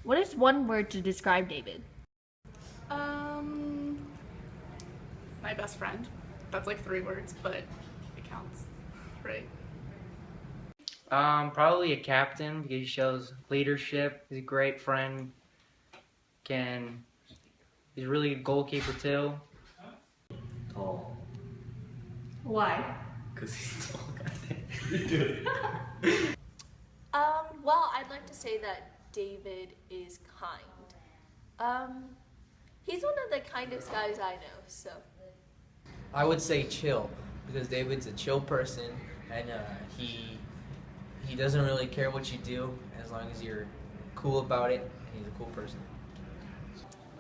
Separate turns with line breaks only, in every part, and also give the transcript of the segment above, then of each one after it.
What is one word to describe David?
Um, my best friend. That's like 3 words, but it counts, right?
Probably a captain because he shows leadership. He's a great friend. He's a really good goalkeeper too.
Tall.
Why?
Because he's tall. You do it.
Well, I'd like to say that David is kind. He's one of the kindest guys I know, so.
I would say chill because David's a chill person and he doesn't really care what you do as long as you're cool about it and he's a cool person.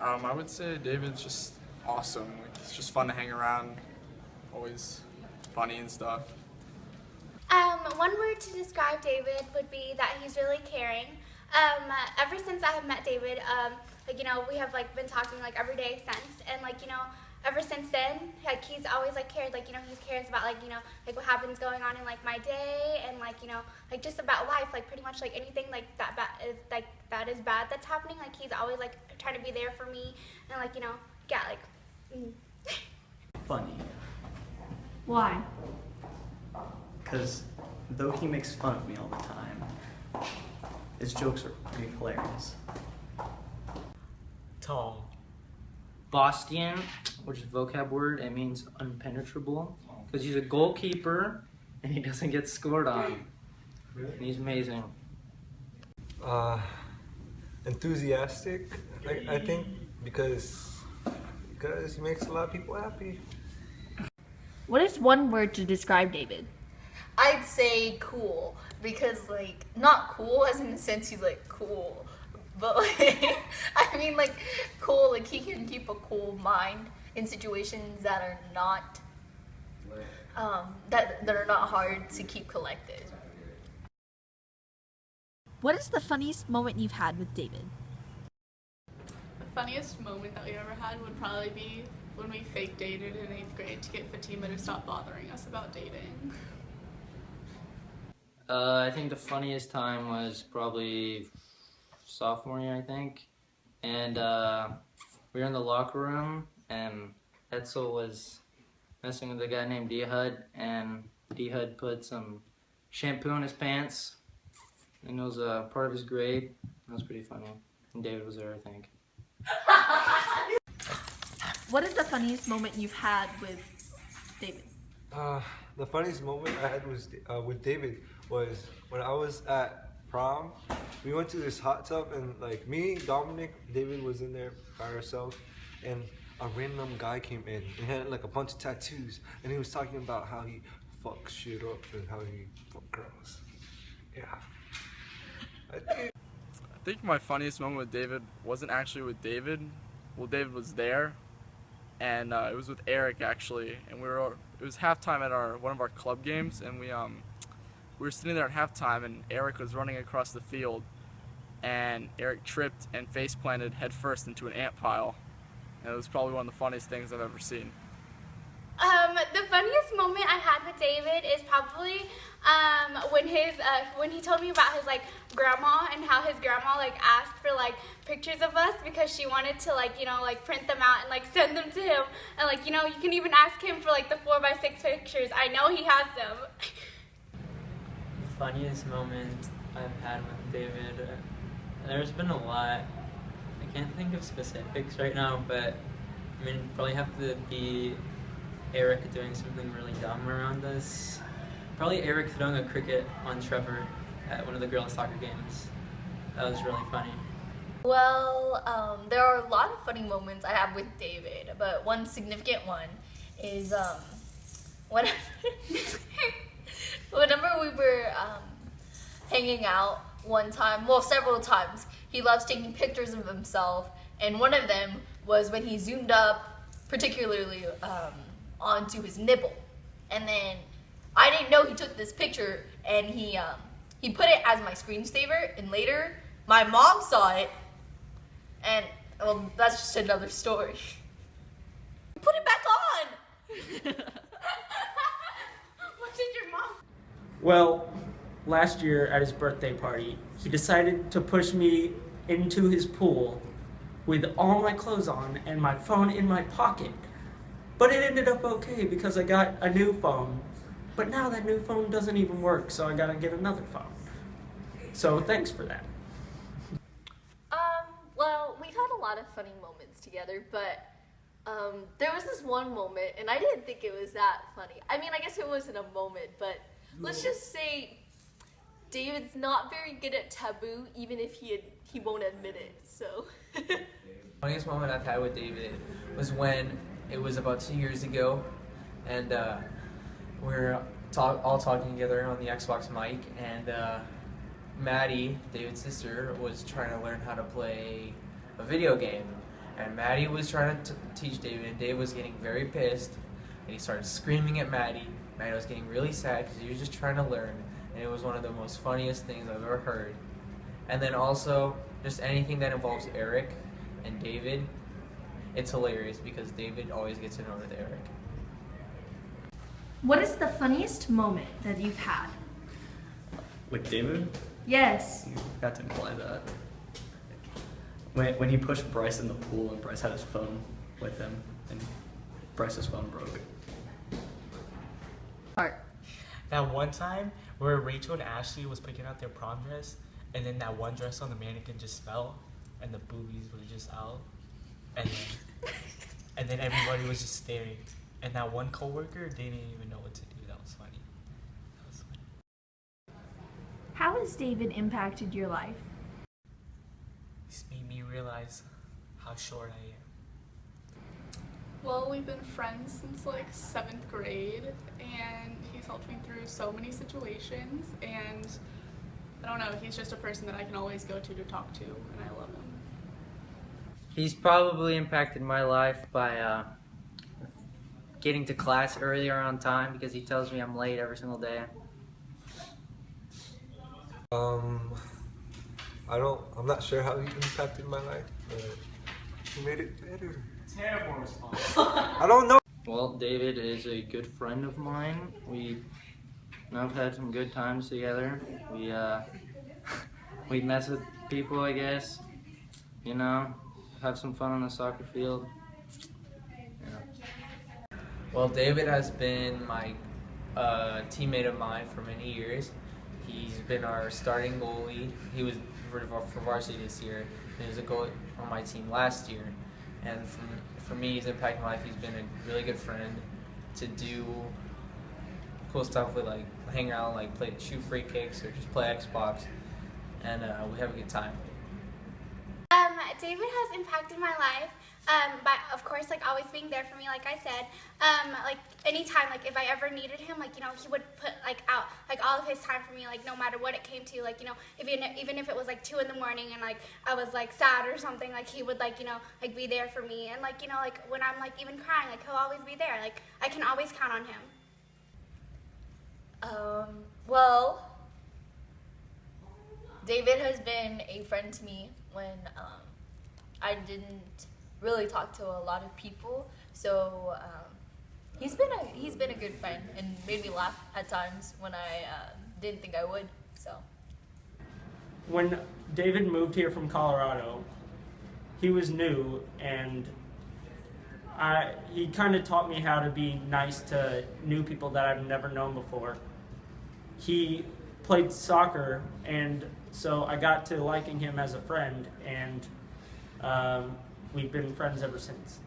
I would say David's just awesome. Like, it's just fun to hang around. Always funny and stuff.
One word to describe David would be that he's really caring. Ever since I have met David, we have been talking every day since, and ever since then, he's always cared, he cares about what happens going on in my day, and just about life, pretty much anything that is bad that's happening, he's always trying to be there for me, and
Funny.
Why?
Because though he makes fun of me all the time, his jokes are pretty hilarious.
Tall.
Bastian, which is a vocab word, it means unpenetrable because he's a goalkeeper and he doesn't get scored on. And he's amazing.
Enthusiastic, I think, because he makes a lot of people happy.
What is one word to describe David?
I'd say cool because not cool as in the sense he's cool, but I mean cool, he can keep a cool mind in situations that are not that are not hard to keep collected.
What is the funniest moment you've had with David?
The funniest moment that we ever had would probably be when we fake dated in 8th grade to get Fatima to stop bothering us about dating.
I think the funniest time was probably sophomore year, I think. And we were in the locker room and Etzel was messing with a guy named D-Hud, and D-Hud put some shampoo in his pants, and it was part of his grade. That was pretty funny. And David was there, I think.
What is the funniest moment you've had with David?
The funniest moment I had was with David was when I was at prom. We went to this hot tub and me, Dominic, David was in there by ourselves, and a random guy came in and he had a bunch of tattoos, and he was talking about how he fucks shit up and how he fuck girls. Yeah.
I think my funniest moment with David wasn't actually with David. Well, David was there, and it was with Eric actually, and it was halftime at one of our club games, and we were sitting there at halftime, and Eric was running across the field, and Eric tripped and face planted head first into an ant pile, and it was probably one of the funniest things I've ever seen.
The funniest moment I had with David is probably when he told me about his grandma, and how his grandma asked for pictures of us because she wanted to print them out and send them to him, and you can even ask him for the 4x6 pictures. I know he has them.
The funniest moment I've had with David, there's been a lot. I can't think of specifics right now, but I mean, probably have to be Eric doing something really dumb around us. Probably Eric throwing a cricket on Trevor at one of the girls' soccer games. That was really funny.
Well, there are a lot of funny moments I have with David, but one significant one is whenever we were hanging out one time, well, several times, he loves taking pictures of himself, and one of them was when he zoomed up, particularly onto his nipple, and then I didn't know he took this picture, and he put it as my screensaver, and later my mom saw it, and well, that's just another story. Put it back on. What did your mom?
Well, last year at his birthday party, he decided to push me into his pool with all my clothes on and my phone in my pocket. But it ended up okay because I got a new phone. But now that new phone doesn't even work, so I gotta get another phone. So thanks for that.
Well, we've had a lot of funny moments together, but there was this one moment, and I didn't think it was that funny. I mean, I guess it wasn't a moment, but let's just say David's not very good at taboo, even if he won't admit it, so.
The funniest moment I've had with David was when it was about 2 years ago, and we're all talking together on the Xbox mic, and Maddie, David's sister, was trying to learn how to play a video game. And Maddie was trying to teach David, and Dave was getting very pissed, and he started screaming at Maddie. Maddie was getting really sad because he was just trying to learn, and it was one of the most funniest things I've ever heard. And then also, just anything that involves Eric and David, it's hilarious because David always gets in on with Eric.
What is the funniest moment that you've had?
With David?
Yes.
You got to imply that. When he pushed Bryce in the pool and Bryce had his phone with him and Bryce's phone broke.
That one time where Rachel and Ashley was picking out their prom dress, and then that one dress on the mannequin just fell, and the boobies were just out, and then everybody was just staring, and that one coworker didn't even know what to do. That was funny.
How has David impacted your life?
This made me realize how short I am.
Well, we've been friends since like 7th grade, and he's helped me through so many situations, and I don't know, he's just a person that I can always go to talk to, and I love him.
He's probably impacted my life by getting to class earlier on time because he tells me I'm late every single day.
I'm not sure how he impacted my life, but he made it better.
Terrible response.
I don't know.
Well, David is a good friend of mine. I've had some good times together. We mess with people, I guess. You know, have some fun on the soccer field. Yeah.
Well, David has been my teammate of mine for many years. He's been our starting goalie. He was for varsity this year. He was a goalie on my team last year. And for me, he's impacted my life. He's been a really good friend to do cool stuff with, like hang around, like shoot free kicks or just play Xbox, and we have a good time.
David has impacted my life by, of course, like always being there for me, like I said. Like anytime, like if I ever needed him, like, you know, he would put like out like all of his time for me, like no matter what it came to, like, you know, even if it was like 2 in the morning and like I was like sad or something, like he would like, you know, like be there for me. And like, you know, like when I'm like even crying, like he'll always be there. Like I can always count on him.
Well, David has been a friend to me when I didn't really talk to a lot of people, so he's been a good friend and made me laugh at times when I didn't think I would. So
When David moved here from Colorado, he was new, and he kind of taught me how to be nice to new people that I've never known before. He played soccer, and so I got to liking him as a friend, and we've been friends ever since.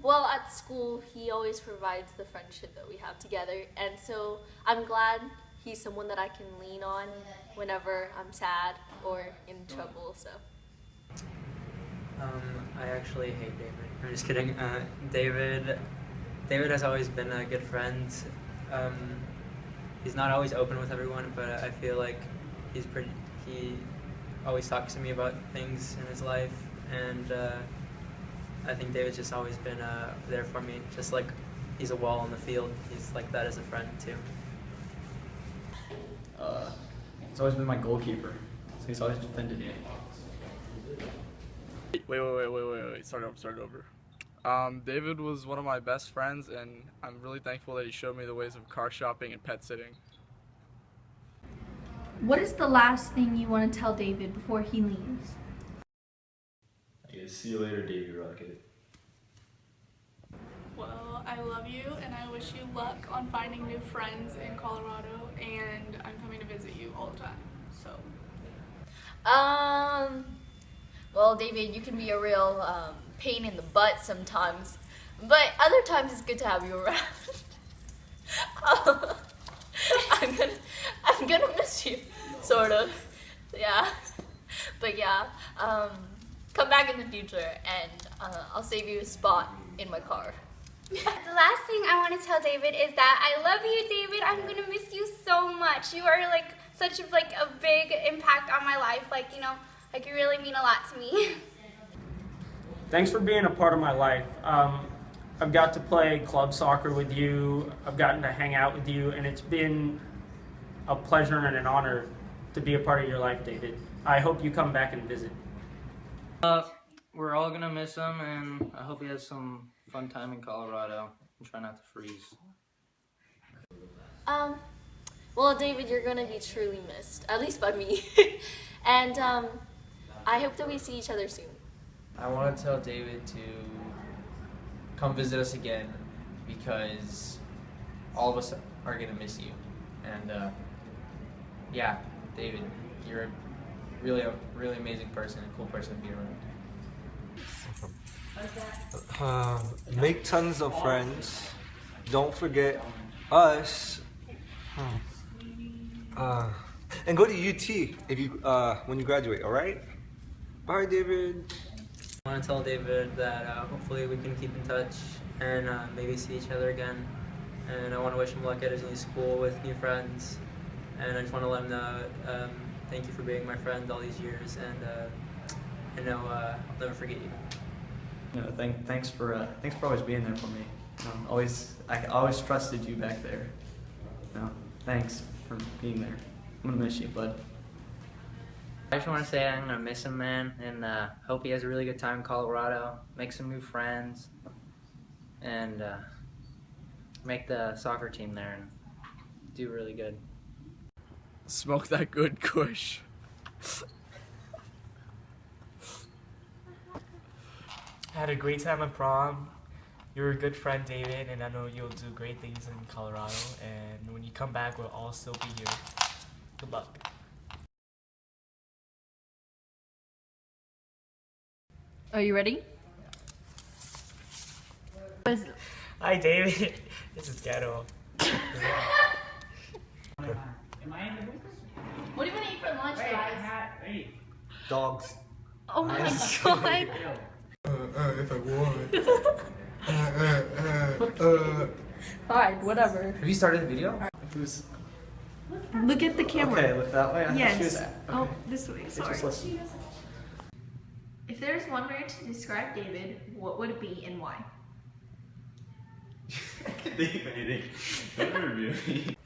Well, at school, he always provides the friendship that we have together, and so I'm glad he's someone that I can lean on whenever I'm sad or in trouble, so.
I actually hate David. I'm just kidding. David has always been a good friend. He's not always open with everyone, but I feel like he always talks to me about things in his life, and I think David's just always been there for me, just like he's a wall on the field. He's like that as a friend too.
He's always been my goalkeeper, so he's always defended me.
Wait. Start over. David was one of my best friends, and I'm really thankful that he showed me the ways of car shopping and pet sitting.
What is the last thing you want to tell David before he leaves?
I guess see you later, Davy Rocket.
Well, I love you and I wish you luck on finding new friends in Colorado, and I'm coming to visit you all the time, so.
Well, David, you can be a real pain in the butt sometimes, but other times it's good to have you around. I'm gonna miss you, sort of. Yeah, but yeah, come back in the future, and I'll save you a spot in my car.
The last thing I want to tell David is that I love you, David. I'm gonna miss you so much. You are like such a big impact on my life. Like, you know, like you really mean a lot to me.
Thanks for being a part of my life. I've got to play club soccer with you. I've gotten to hang out with you, and it's been a pleasure and an honor to be a part of your life, David. I hope you come back and visit.
We're all gonna miss him, and I hope he has some fun time in Colorado and try not to freeze.
Well, David, you're gonna be truly missed, at least by me. And I hope that we see each other soon.
I want to tell David to come visit us again, because all of us are going to miss you. And yeah, David, you're a really amazing person, a cool person to be around.
Make tons of friends. Don't forget us. And go to UT if you when you graduate. All right. Bye, David.
I want to tell David that hopefully we can keep in touch and maybe see each other again. And I want to wish him luck at his new school with new friends. And I just want to let him know thank you for being my friend all these years, and I know I'll never forget you.
No, thanks for always being there for me. I always trusted you back there. No, thanks for being there. I'm gonna miss you, bud.
I just want to say I'm gonna miss him, man, and hope he has a really good time in Colorado, make some new friends, and make the soccer team there and do really good.
Smoke that good kush.
I had a great time at prom. You're a good friend, David, and I know you'll do great things in Colorado. And when you come back, we'll all still be here. Good luck.
Are you ready?
Hi, David. This is ghetto.
What do you want to eat for lunch, guys?
Dogs.
Oh my god.
If I would.
Fine, whatever.
Have you started the video?
Who's
Look at the camera.
okay? Look that way. I thought she was,
Yes.
okay.
Oh, this way.
Just
Sorry.
listen.
If there's one word to describe David, what would it be and why?
I can't think of anything. Don't interview me.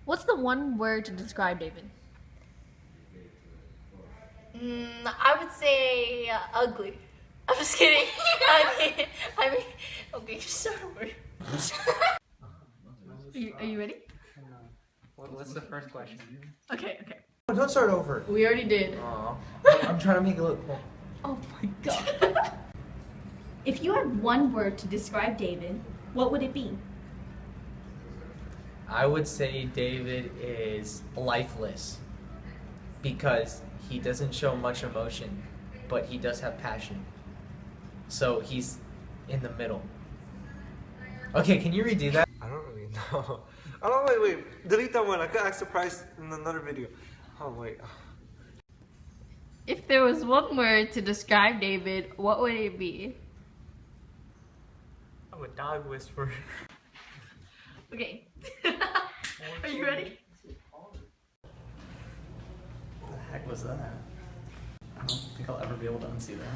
What's the one word to describe David?
I would say ugly. I'm just kidding. I mean, okay, start over.
Are you ready?
What's the first question?
Okay.
Don't start over.
We already did.
Aw. I'm trying to make it look cool.
Oh my god. If you had one word to describe David, what would it be?
I would say David is lifeless, because he doesn't show much emotion, but he does have passion. So he's in the middle. Okay, can you redo that?
I don't really know. Oh wait. Delete that one. I could act surprised in another video. Oh wait.
If there was one word to describe David, what would it be?
I'm a dog whisperer.
Okay. Are you ready?
What the heck was that? I don't think I'll ever be able to unsee that.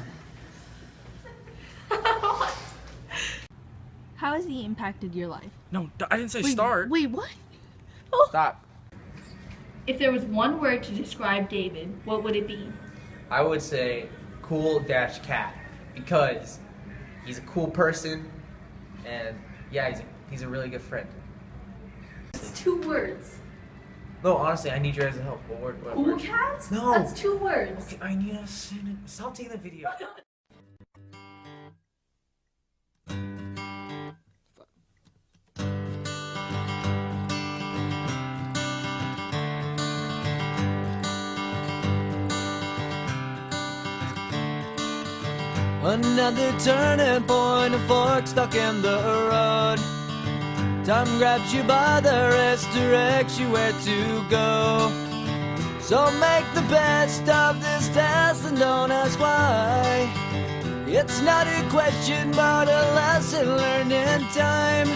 How has he impacted your life?
No, I didn't say start.
Wait, what?
Stop.
If there was one word to describe David, what would it be?
I would say cool-cat, because he's a cool person, and yeah, he's a really good friend.
It's 2 words.
No, honestly, I need your guys' help. What word? What
Cool
word?
cat?
No.
That's 2 words.
Okay, I need a sentence. Stop taking the video.
Another turning point, a fork stuck in the road. Time grabs you by the wrist, directs you where to go. So make the best of this test and don't ask why. It's not a question but a lesson learned in time.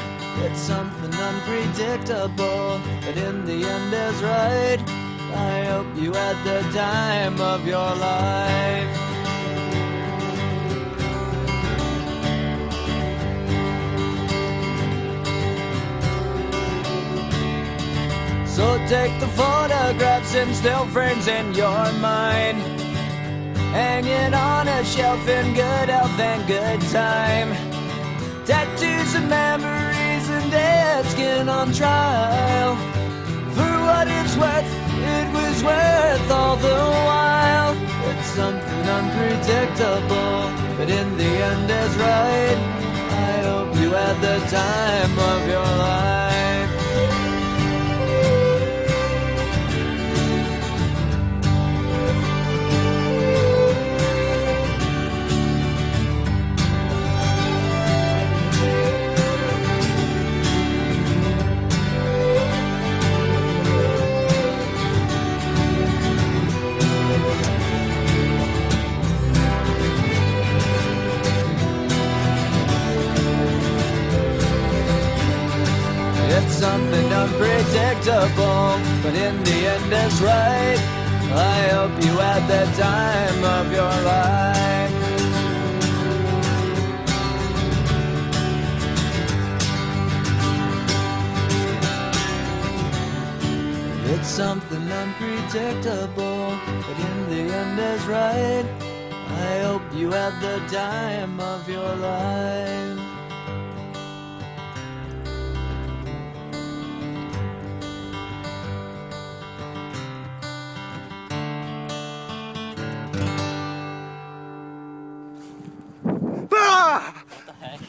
It's something unpredictable, but in the end is right. I hope you had the time of your life. So take the photographs and still frames in your mind, hanging on a shelf in good health and good time. Tattoos of memories and dead skin on trial. For what it's worth, it was worth all the while. It's something unpredictable, but in the end is right. I hope you had the time of your life. It's something unpredictable, but in the end it's right. I hope you had the time of your life. It's something unpredictable, but in the end is right. I hope you had the time of your life. What the heck?